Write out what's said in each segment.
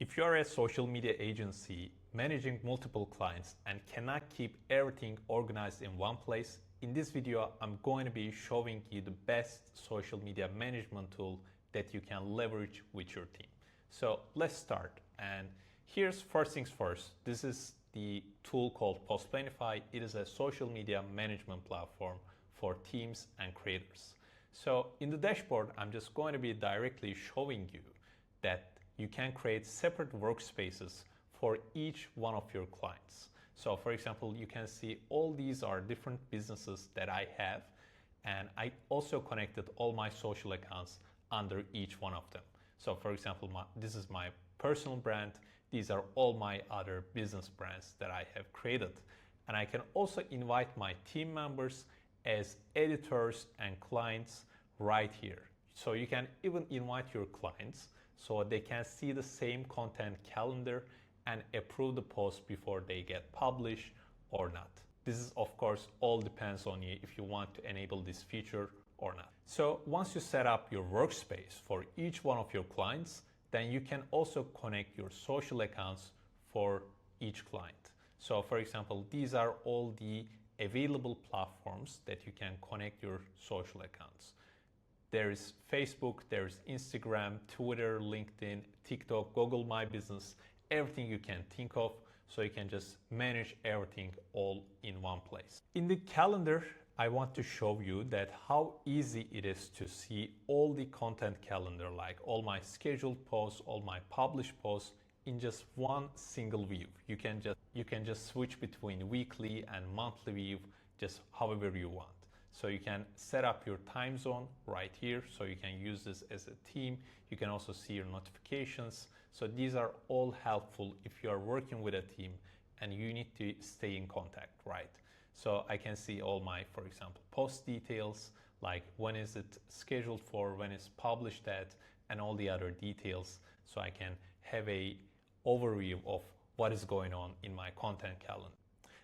If you are a social media agency managing multiple clients and cannot keep everything organized in one place, in this video I'm going to be showing you the best social media management tool that you can leverage with your team. So let's start. And here's first things first. This is the tool called PostPlanify. It is a social media management platform for teams and creators. So in the dashboard, I'm just going to be directly showing you that you can create separate workspaces for each one of your clients. So for example, you can see all these are different businesses that I have, and I also connected all my social accounts under each one of them. So for example, this is my personal brand. These are all my other business brands that I have created. And I can also invite my team members as editors and clients right here. So you can even invite your clients so they can see the same content calendar and approve the post before they get published or not. This is, of course, all depends on you if you want to enable this feature or not. So once you set up your workspace for each one of your clients, then you can also connect your social accounts for each client. So for example, these are all the available platforms that you can connect your social accounts. There is Facebook, there's Instagram, Twitter, LinkedIn, TikTok, Google My Business, everything you can think of, so you can just manage everything all in one place. In the calendar, I want to show you that how easy it is to see all the content calendar, like all my scheduled posts, all my published posts in just one single view. You can just switch between weekly and monthly view, just however you want. So you can set up your time zone right here. So you can use this as a team. You can also see your notifications. So these are all helpful if you are working with a team and you need to stay in contact, right? So I can see all my, for example, post details, like when is it scheduled for, when it's published at, and all the other details. So I can have a overview of what is going on in my content calendar.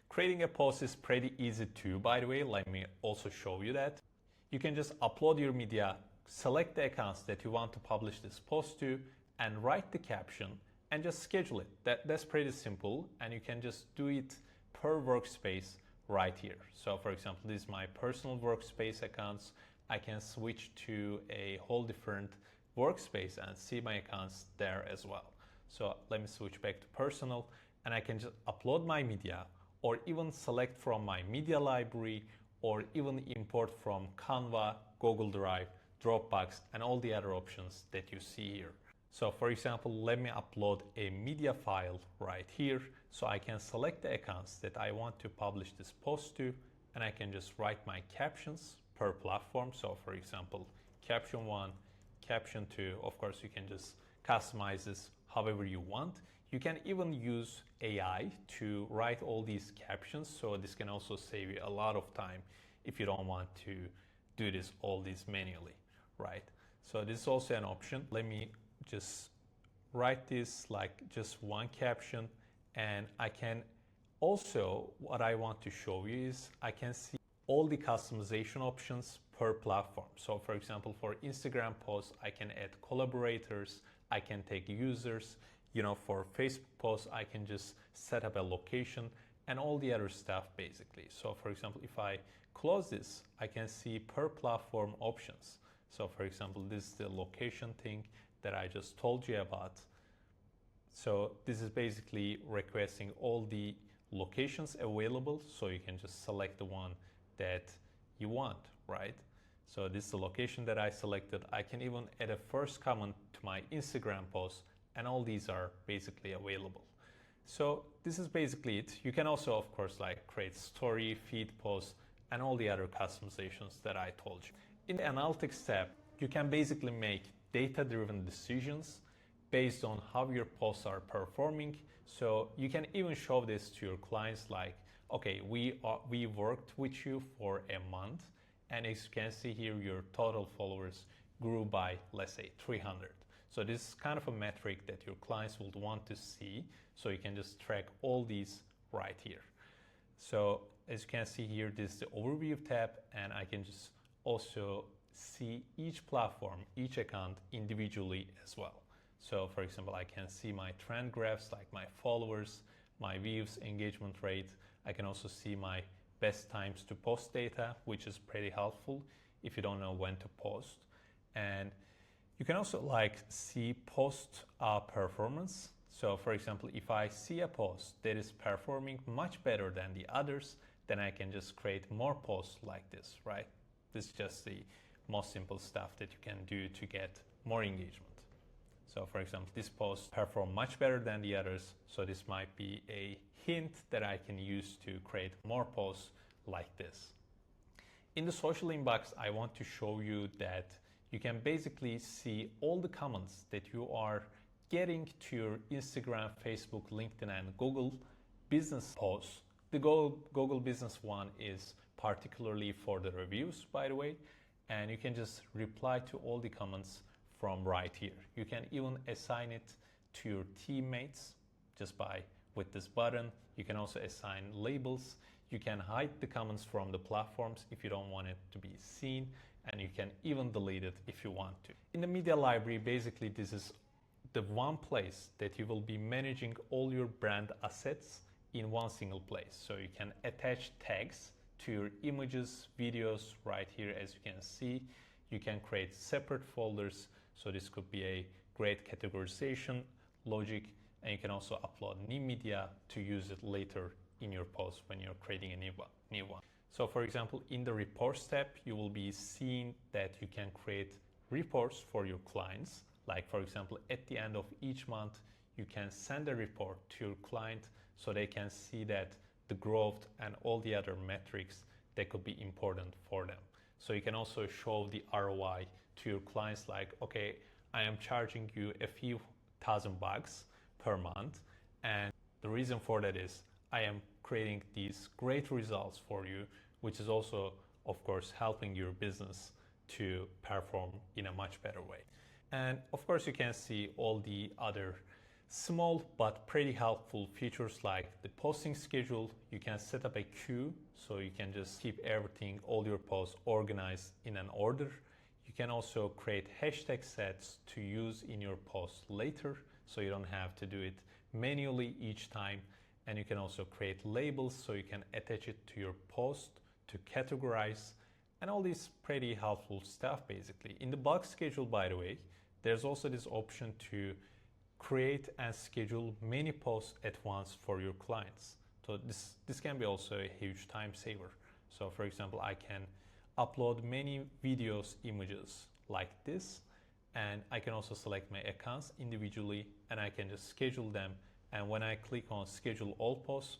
Creating a post is pretty easy too, by the way. Let me also show you that. You can just upload your media, select the accounts that you want to publish this post to, and write the caption and just schedule it. That's pretty simple, and you can just do it per workspace right here. So for example, this is my personal workspace accounts. I can switch to a whole different workspace and see my accounts there as well. So let me switch back to personal, and I can just upload my media, or even select from my media library, or even import from Canva, Google Drive, Dropbox, and all the other options that you see here. So for example, let me upload a media file right here, so I can select the accounts that I want to publish this post to, and I can just write my captions per platform. So for example, caption 1, caption 2, of course you can just customize this however you want. You can even use AI to write all these captions, so this can also save you a lot of time if you don't want to do all this manually, right? So this is also an option. Let me just write this like just one caption, and I can also, what I want to show you is I can see all the customization options per platform. So for example, for Instagram posts, I can add collaborators, I can take users. For Facebook posts, I can just set up a location and all the other stuff basically. So for example, if I close this, I can see per platform options. So for example, this is the location thing that I just told you about. So this is basically requesting all the locations available, so you can just select the one that you want, right? So this is the location that I selected. I can even add a first comment to my Instagram post, and all these are basically available. So this is basically it. You can also, of course, create story, feed posts, and all the other customizations that I told you. In the analytics tab, you can basically make data-driven decisions based on how your posts are performing. So you can even show this to your clients like, okay, we worked with you for a month, and as you can see here, your total followers grew by, let's say, 300. So this is kind of a metric that your clients would want to see. So you can just track all these right here. So as you can see here, this is the overview tab, and I can just also see each platform, each account individually as well. So for example, I can see my trend graphs like my followers, my views, engagement rate. I can also see my best times to post data, which is pretty helpful if you don't know when to post. And you can also see post performance. So for example, if I see a post that is performing much better than the others, then I can just create more posts like this, right? This is just the most simple stuff that you can do to get more engagement. So for example, this post performed much better than the others. So this might be a hint that I can use to create more posts like this. In the social inbox, I want to show you that you can basically see all the comments that you are getting to your Instagram, Facebook, LinkedIn, and Google business posts. The Google business one is particularly for the reviews, by the way, and you can just reply to all the comments from right here. You can even assign it to your teammates just with this button. You can also assign labels. You can hide the comments from the platforms if you don't want it to be seen, and you can even delete it if you want to. In the media library, basically this is the one place that you will be managing all your brand assets in one single place. So you can attach tags to your images, videos right here, as you can see. You can create separate folders. So this could be a great categorization logic, and you can also upload new media to use it later in your post when you're creating a new one. So for example, in the reports tab, you will be seeing that you can create reports for your clients. Like for example, at the end of each month, you can send a report to your client so they can see that the growth and all the other metrics that could be important for them. So you can also show the ROI to your clients like, okay, I am charging you a few $1,000 per month. And the reason for that is I am creating these great results for you, which is also, of course, helping your business to perform in a much better way. And of course, you can see all the other small but pretty helpful features like the posting schedule. You can set up a queue, so you can just keep everything, all your posts organized in an order. You can also create hashtag sets to use in your post later, so you don't have to do it manually each time. And you can also create labels, so you can attach it to your post to categorize, and all this pretty helpful stuff basically. In the bulk schedule, by the way, there's also this option to create and schedule many posts at once for your clients. So this can be also a huge time saver. So for example, I can upload many videos, images like this, and I can also select my accounts individually, and I can just schedule them. And when I click on schedule all posts,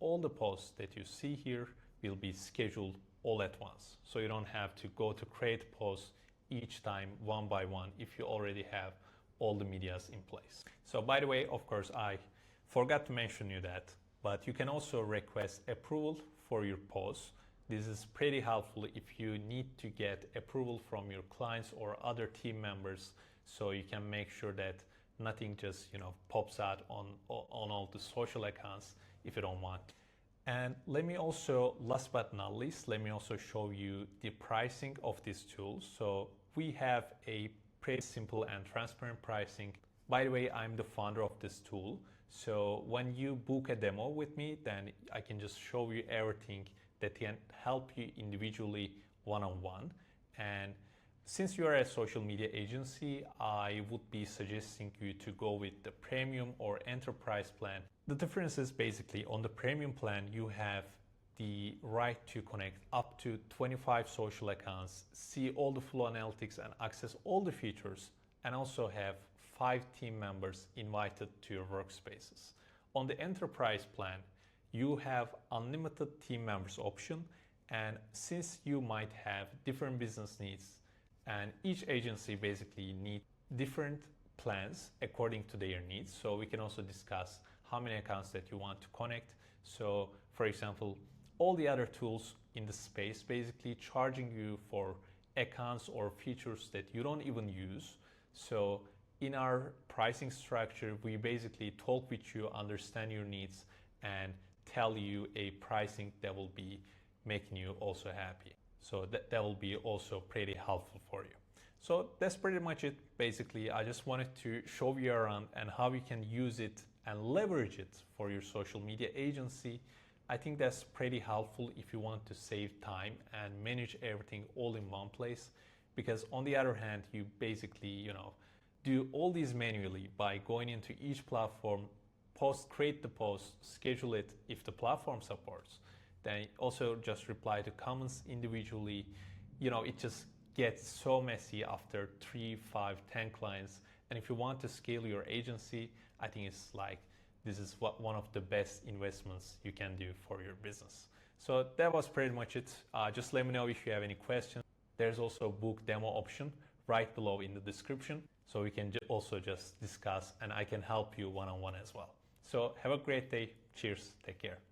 all the posts that you see here will be scheduled all at once. So you don't have to go to create posts each time one by one if you already have all the medias in place. So by the way, of course, I forgot to mention you that, but you can also request approval for your posts. This is pretty helpful if you need to get approval from your clients or other team members, so you can make sure that nothing just pops out on all the social accounts if you don't want. And let me also, last but not least, let me also show you the pricing of this tool. So we have a pretty simple and transparent pricing. By the way, I'm the founder of this tool. So when you book a demo with me, then I can just show you everything that can help you individually one-on-one. And since you are a social media agency, I would be suggesting you to go with the premium or enterprise plan. The difference is basically on the premium plan, you have the right to connect up to 25 social accounts, see all the flow analytics and access all the features, and also have 5 team members invited to your workspaces. On the enterprise plan, you have unlimited team members option, and since you might have different business needs, and each agency basically needs different plans according to their needs. So we can also discuss how many accounts that you want to connect. So for example, all the other tools in the space basically charging you for accounts or features that you don't even use. So in our pricing structure, we basically talk with you, understand your needs, and tell you a pricing that will be making you also happy. So that will be also pretty helpful for you. So that's pretty much it. Basically, I just wanted to show you around and how you can use it and leverage it for your social media agency. I think that's pretty helpful if you want to save time and manage everything all in one place. Because on the other hand, you basically, do all these manually by going into each platform, create the post, schedule it if the platform supports. Then also just reply to comments individually. It just gets so messy after 3, 5, 10 clients. And if you want to scale your agency, I think this is one of the best investments you can do for your business. So that was pretty much it. Just let me know if you have any questions. There's also a book demo option right below in the description. So we can also just discuss and I can help you one-on-one as well. So have a great day. Cheers. Take care.